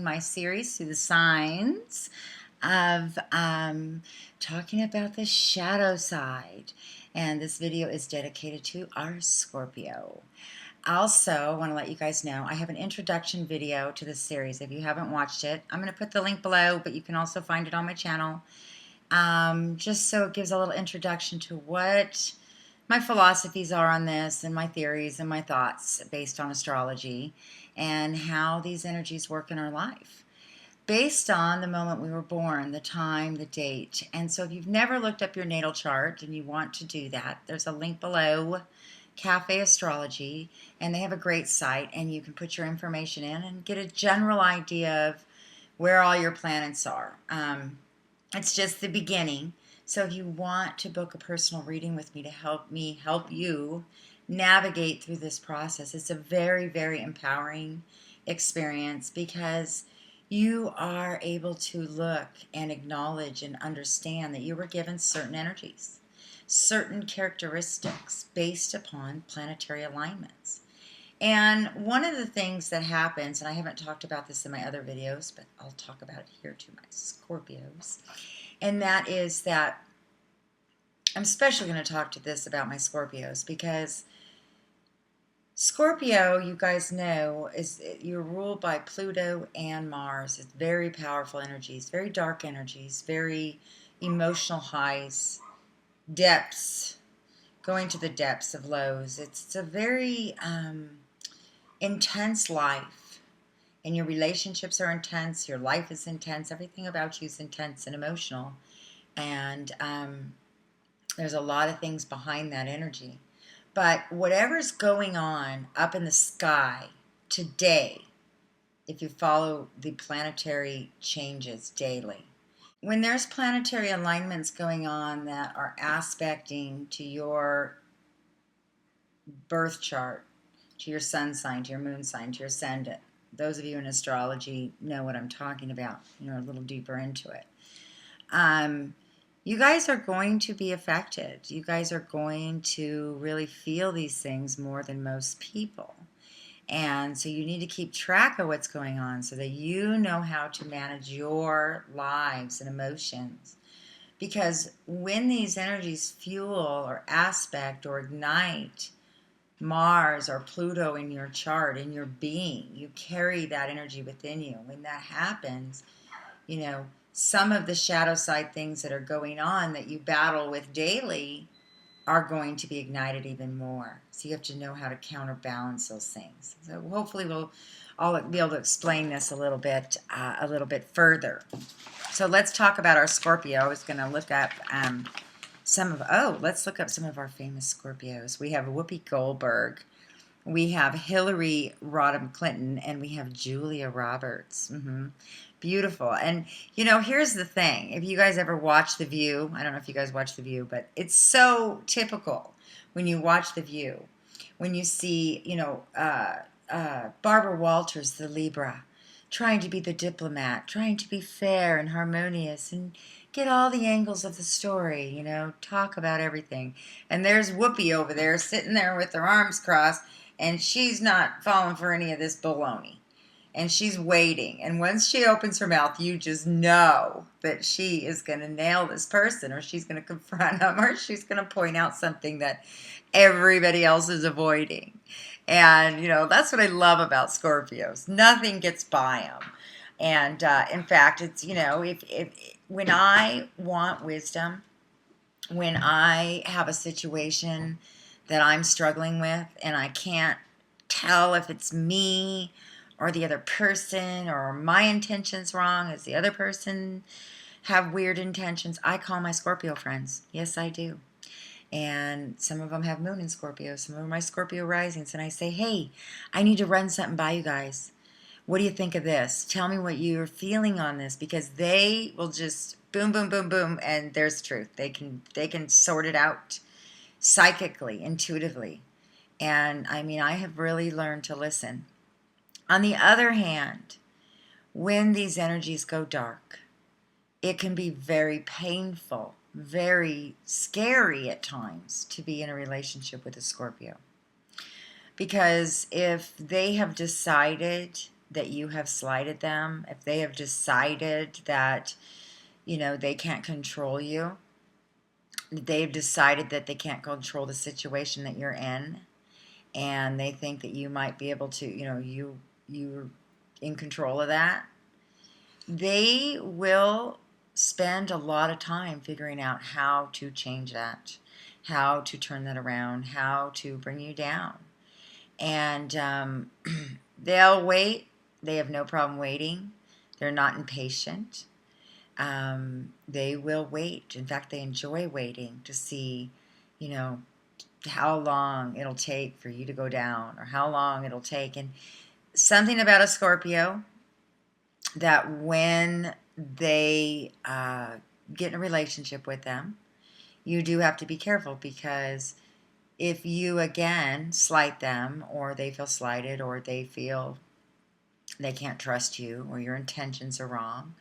my series through the signs of talking about the shadow side. And this video is dedicated to our Scorpio. Also, I want to let you guys know I have an introduction video to this series. If you haven't watched it, I'm going to put the link below, but you can also find it on my channel. Just so it gives a little introduction to what my philosophies are on this and my theories and my thoughts based on astrology and how these energies work in our life based on the moment we were born, the time, the date. And so if you've never looked up your natal chart and you want to do that, there's a link below, Cafe Astrology, and they have a great site and you can put your information in and get a general idea of where all your planets are. It's just the beginning. So if you want to book a personal reading with me to help you navigate through this process, it's a very, very empowering experience because you are able to look and acknowledge and understand that you were given certain energies, certain characteristics based upon planetary alignments. And one of the things that happens, and I haven't talked about this in my other videos, but I'll talk about it here to my Scorpios, and that is that I'm especially going to talk to this about my Scorpios because Scorpio, you guys know, is you're ruled by Pluto and Mars. It's very powerful energies, very dark energies, very emotional highs, depths, going to the depths of lows. It's a very intense life, and your relationships are intense, your life is intense, everything about you is intense and emotional, and there's a lot of things behind that energy. But whatever's going on up in the sky today, if you follow the planetary changes daily, when there's planetary alignments going on that are aspecting to your birth chart, to your sun sign, to your moon sign, to your ascendant, those of you in astrology know what I'm talking about, a little deeper into it. You guys are going to be affected. You guys are going to really feel these things more than most people. And so you need to keep track of what's going on so that you know how to manage your lives and emotions. Because when these energies fuel or aspect or ignite Mars or Pluto in your chart, in your being, you carry that energy within you. When that happens, some of the shadow side things that are going on that you battle with daily are going to be ignited even more. So you have to know how to counterbalance those things. So hopefully I'll be able to explain this a little bit further. So let's talk about our Scorpio. I was going to look up let's look up some of our famous Scorpios. We have Whoopi Goldberg. We have Hillary Rodham Clinton, and we have Julia Roberts. Beautiful. And, here's the thing. If you guys ever watch The View, I don't know if you guys watch The View, but it's so typical when you watch The View, when you see, Barbara Walters, the Libra, trying to be the diplomat, trying to be fair and harmonious and get all the angles of the story, talk about everything. And there's Whoopi over there sitting there with her arms crossed, and she's not falling for any of this baloney. And she's waiting. And once she opens her mouth, you just know that she is going to nail this person, or she's going to confront them, or she's going to point out something that everybody else is avoiding. And, that's what I love about Scorpios. Nothing gets by them. And, in fact, it's, when I want wisdom, when I have a situation that I'm struggling with and I can't tell if it's me or the other person, or my intentions wrong, does the other person have weird intentions, I call my Scorpio friends. Yes, I do. And some of them have moon in Scorpio, some of them are my Scorpio risings, and I say, hey, I need to run something by you guys. What do you think of this? Tell me what you're feeling on this, because they will just boom, boom, boom, boom, and there's the truth. They can sort it out psychically, intuitively. And I have really learned to listen. On the other hand, when these energies go dark, it can be very painful, very scary at times to be in a relationship with a Scorpio. Because if they have decided that you have slighted them, if they have decided that, they can't control you, they've decided that they can't control the situation that you're in, and they think that you might be able to, you're in control of that, they will spend a lot of time figuring out how to change that, how to turn that around, how to bring you down. And they'll wait. They have no problem waiting. They're not impatient. They will wait. In fact, they enjoy waiting to see, you know, how long it'll take for you to go down, or how long it'll take. And something about a Scorpio, that when they get in a relationship with them, you do have to be careful, because if you again slight them, or they feel slighted, or they feel they can't trust you, or your intentions are wrong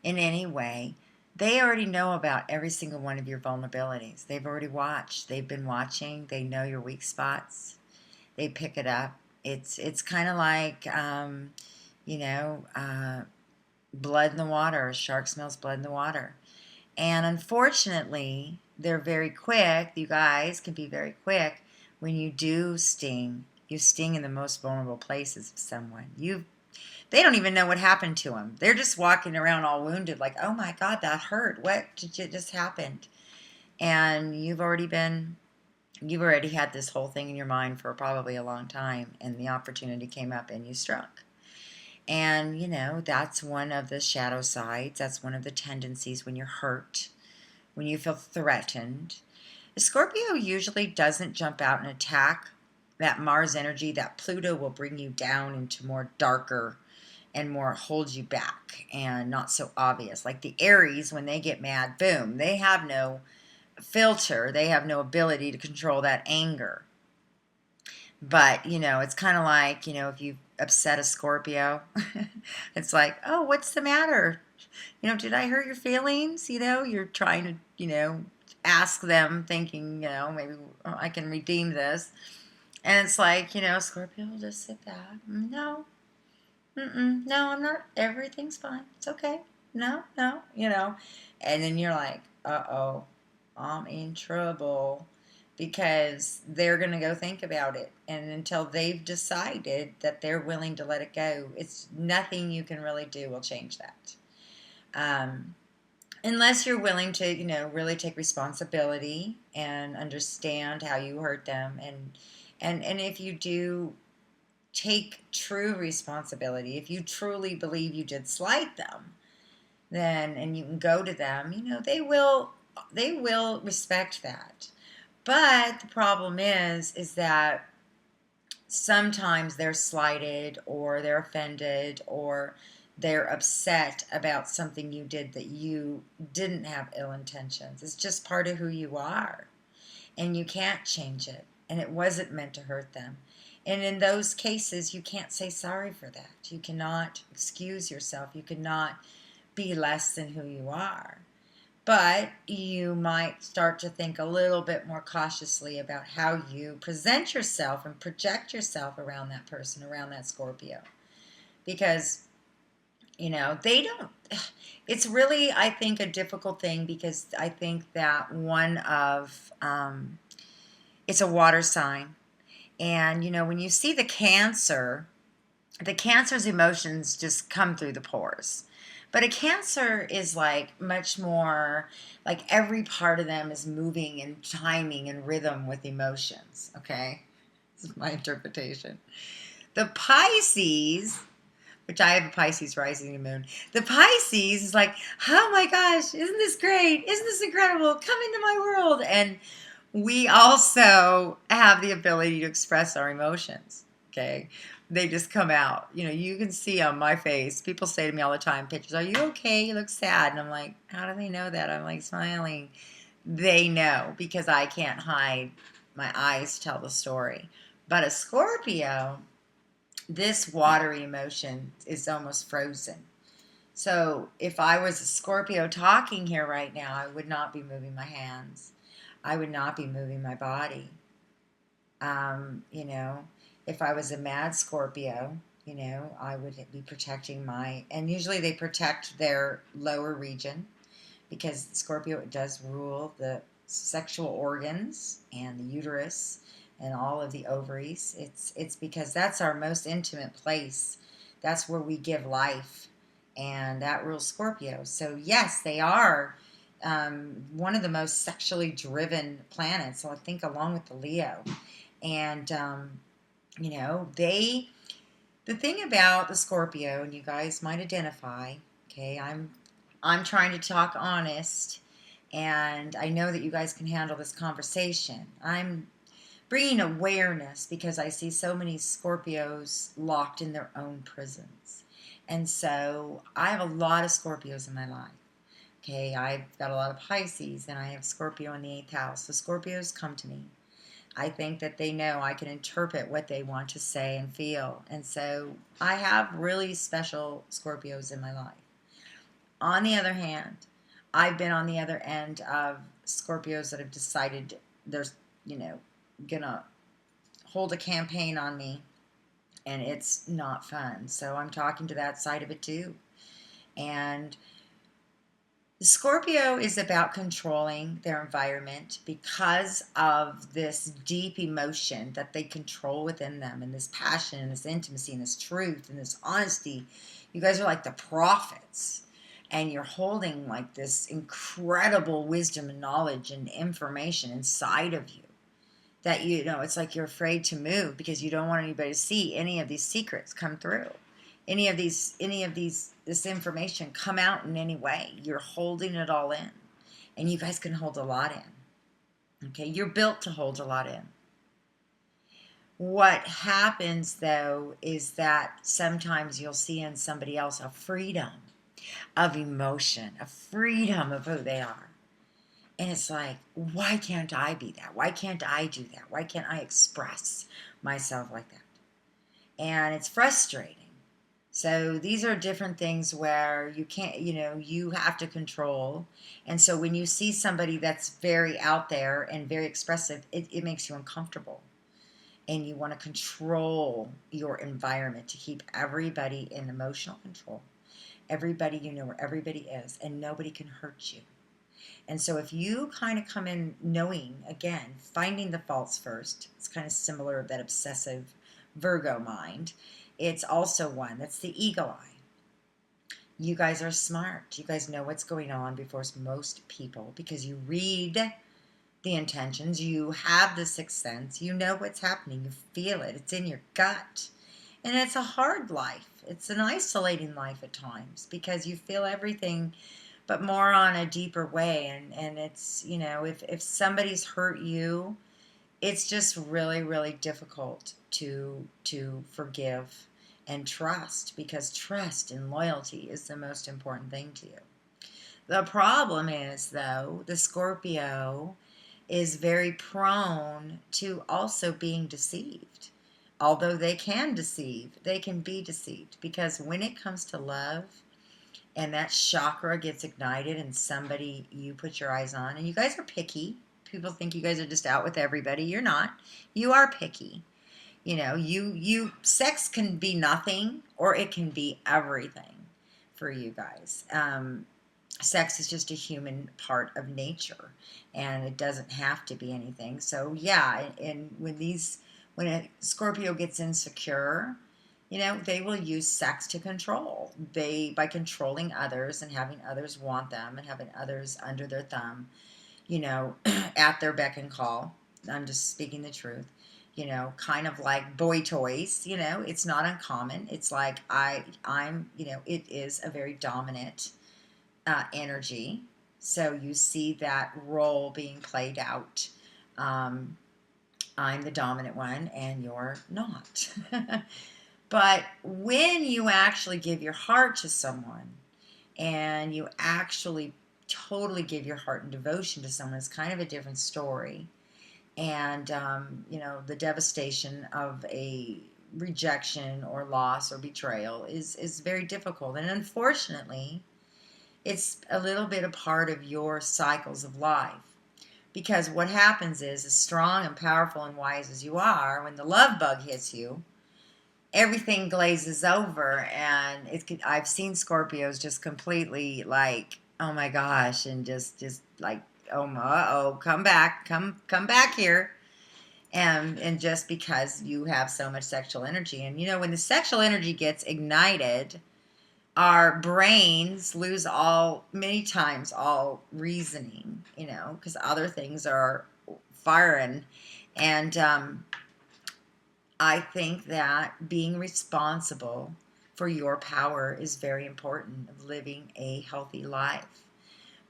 in any way, they already know about every single one of your vulnerabilities. They've already watched. They've been watching. They know your weak spots. They pick it up. It's kind of like, you know, blood in the water. A shark smells blood in the water. And unfortunately, they're very quick. You guys can be very quick when you do sting. You sting in the most vulnerable places of someone. They don't even know what happened to them. They're just walking around all wounded, like, oh my God, that hurt. What just happened? And you've already had this whole thing in your mind for probably a long time, and the opportunity came up and you struck. And, that's one of the shadow sides. That's one of the tendencies when you're hurt, when you feel threatened. The Scorpio usually doesn't jump out and attack. That Mars energy, that Pluto will bring you down into more darker and more hold you back and not so obvious. Like the Aries, when they get mad, boom, they have no filter. They have no ability to control that anger. But, it's kind of like, if you upset a Scorpio, it's like, oh, what's the matter? Did I hurt your feelings? You're trying to, ask them, thinking, maybe I can redeem this. And it's like, Scorpio will just sit back. No, no, I'm not. Everything's fine. It's okay. No, no, And then you're like, uh-oh, I'm in trouble. Because they're going to go think about it. And until they've decided that they're willing to let it go, it's nothing you can really do will change that. Unless you're willing to, really take responsibility and understand how you hurt them. And if you do take true responsibility, if you truly believe you did slight them, then, and you can go to them, they will respect that. But the problem is that sometimes they're slighted, or they're offended, or they're upset about something you did that you didn't have ill intentions. It's just part of who you are, and you can't change it, and it wasn't meant to hurt them. And in those cases, you can't say sorry for that. You cannot excuse yourself. You cannot be less than who you are. But you might start to think a little bit more cautiously about how you present yourself and project yourself around that person, around that Scorpio. Because, they don't, it's really, I think, a difficult thing, because I think that it's a water sign. And, when you see the Cancer's emotions just come through the pores. But a Cancer is like much more, like every part of them is moving and timing and rhythm with emotions, okay? This is my interpretation. The Pisces, which I have a Pisces rising and moon, the Pisces is like, oh my gosh, isn't this great? Isn't this incredible? Come into my world. And we also have the ability to express our emotions, okay? They just come out. You can see on my face. People say to me all the time, pictures, are you okay? You look sad. And I'm like, how do they know that? I'm like smiling. They know, because I can't hide. My eyes tell the story. But a Scorpio, this watery emotion is almost frozen. So if I was a Scorpio talking here right now, I would not be moving my hands. I would not be moving my body. If I was a mad Scorpio, I would be protecting and usually they protect their lower region because Scorpio does rule the sexual organs and the uterus and all of the ovaries. It's because that's our most intimate place. That's where we give life, and that rules Scorpio. So yes, they are one of the most sexually driven planets. So I think along with the Leo, and they. The thing about the Scorpio, and you guys might identify. Okay, I'm trying to talk honest, and I know that you guys can handle this conversation. I'm bringing awareness because I see so many Scorpios locked in their own prisons. And so I have a lot of Scorpios in my life. Okay, I've got a lot of Pisces and I have Scorpio in the 8th house. So Scorpios come to me. I think that they know I can interpret what they want to say and feel. And so I have really special Scorpios in my life. On the other hand, I've been on the other end of Scorpios that have decided they're, gonna hold a campaign on me, and it's not fun. So I'm talking to that side of it too. And Scorpio is about controlling their environment because of this deep emotion that they control within them, and this passion and this intimacy and this truth and this honesty. You guys are like the prophets, and you're holding like this incredible wisdom and knowledge and information inside of you that it's like you're afraid to move because you don't want anybody to see any of these secrets come through, any of this information come out in any way. You're holding it all in, and you guys can hold a lot in. Okay, you're built to hold a lot in. What happens though is that sometimes you'll see in somebody else a freedom of emotion, a freedom of who they are. And it's like, why can't I be that? Why can't I do that? Why can't I express myself like that? And it's frustrating. So these are different things where you can't, you have to control. And so when you see somebody that's very out there and very expressive, it makes you uncomfortable. And you want to control your environment to keep everybody in emotional control. Everybody, where everybody is, and nobody can hurt you. And so if you kind of come in knowing, again, finding the faults first, it's kind of similar to that obsessive Virgo mind. It's also one that's the ego eye. You guys are smart. You guys know what's going on before most people because you read the intentions. You have the sixth sense. You know what's happening. You feel it. It's in your gut. And it's a hard life. It's an isolating life at times because you feel everything but more on a deeper way. And it's, if somebody's hurt you, it's just really, really difficult to forgive and trust, because trust and loyalty is the most important thing to you. The problem is, though, the Scorpio is very prone to also being deceived. Although they can deceive, they can be deceived, because when it comes to love, and that chakra gets ignited and somebody you put your eyes on, and you guys are picky. People think you guys are just out with everybody. You're not. You are picky. Sex can be nothing or it can be everything for you guys. Sex is just a human part of nature, and it doesn't have to be anything. So yeah, and when a Scorpio gets insecure, they will use sex to control. By controlling others and having others want them and having others under their thumb, at their beck and call. I'm just speaking the truth. Kind of like boy toys, it's not uncommon. It's like it is a very dominant energy. So you see that role being played out. I'm the dominant one and you're not. But when you actually give your heart to someone and you actually totally give your heart and devotion to someone, it's kind of a different story. And, the devastation of a rejection or loss or betrayal is very difficult. And unfortunately, it's a little bit a part of your cycles of life. Because what happens is, as strong and powerful and wise as you are, when the love bug hits you, everything glazes over, and I've seen Scorpios just completely like, oh my gosh, and just like, oh come back, come back here. And just because you have so much sexual energy, and when the sexual energy gets ignited, our brains lose many times all reasoning, because other things are firing. And I think that being responsible for your power is very important of living a healthy life,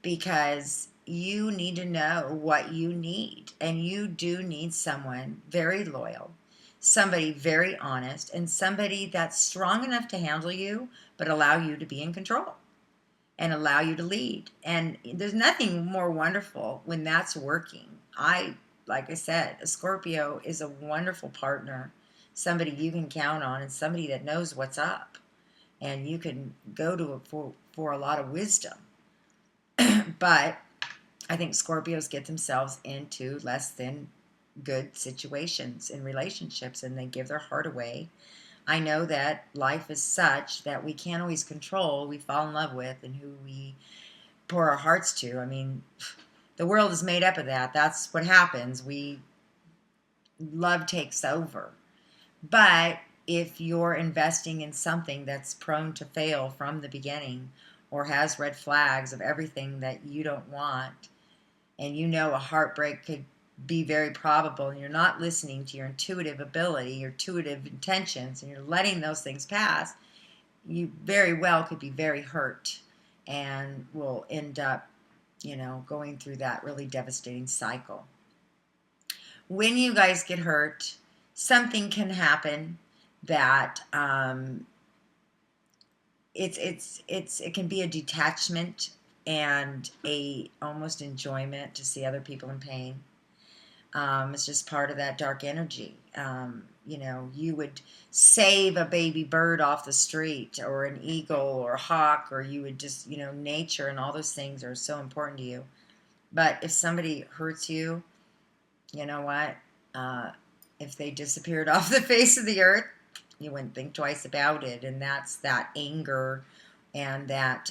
because you need to know what you need, and you do need someone very loyal, somebody very honest, and somebody that's strong enough to handle you but allow you to be in control and allow you to lead. And there's nothing more wonderful when that's working. Like I said, a Scorpio is a wonderful partner, somebody you can count on, and somebody that knows what's up, and you can go to for a lot of wisdom. But I think Scorpios get themselves into less than good situations in relationships, and they give their heart away. I know that life is such that we can't always control who we fall in love with and who we pour our hearts to. I mean, the world is made up of that. That's what happens. Love takes over. But if you're investing in something that's prone to fail from the beginning, or has red flags of everything that you don't want, and a heartbreak could be very probable, and you're not listening to your intuitive ability, your intuitive intentions, and you're letting those things pass, you very well could be very hurt and will end up, going through that really devastating cycle. When you guys get hurt, something can happen that it can be a detachment and a almost enjoyment to see other people in pain. It's just part of that dark energy. You would save a baby bird off the street, or an eagle or a hawk, or you would just, nature and all those things are so important to you. But if somebody hurts you, you know what? If they disappeared off the face of the earth, you wouldn't think twice about it. And that's that anger and that,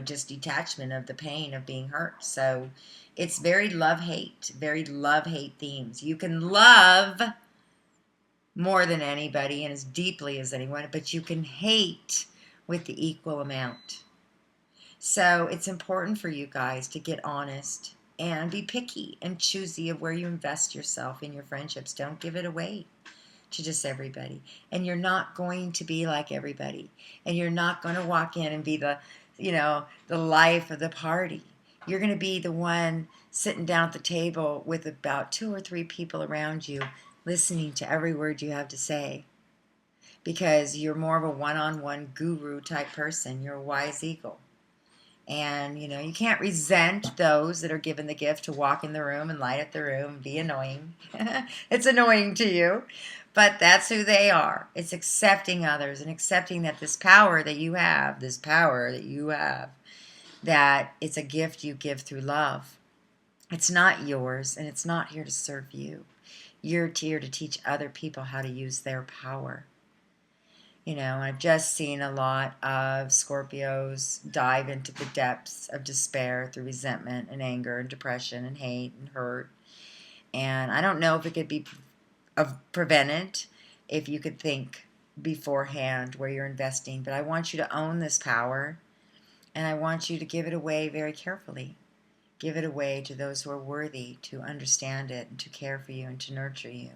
just detachment of the pain of being hurt. So it's very love-hate themes. You can love more than anybody and as deeply as anyone, but you can hate with the equal amount. So it's important for you guys to get honest and be picky and choosy of where you invest yourself in your friendships. Don't give it away to just everybody. And you're not going to be like everybody. And you're not going to walk in and be the life of the party. You're going to be the one sitting down at the table with about 2 or 3 people around you, listening to every word you have to say. Because you're more of a one-on-one guru type person. You're a wise eagle. And, you can't resent those that are given the gift to walk in the room and light up the room and be annoying. It's annoying to you, but that's who they are. It's accepting others and accepting that this power that you have, that it's a gift you give through love. It's not yours, and it's not here to serve you. You're here to teach other people how to use their power. I've just seen a lot of Scorpios dive into the depths of despair through resentment and anger and depression and hate and hurt. And I don't know if it could be prevented if you could think beforehand where you're investing. But I want you to own this power, and I want you to give it away very carefully. Give it away to those who are worthy to understand it and to care for you and to nurture you.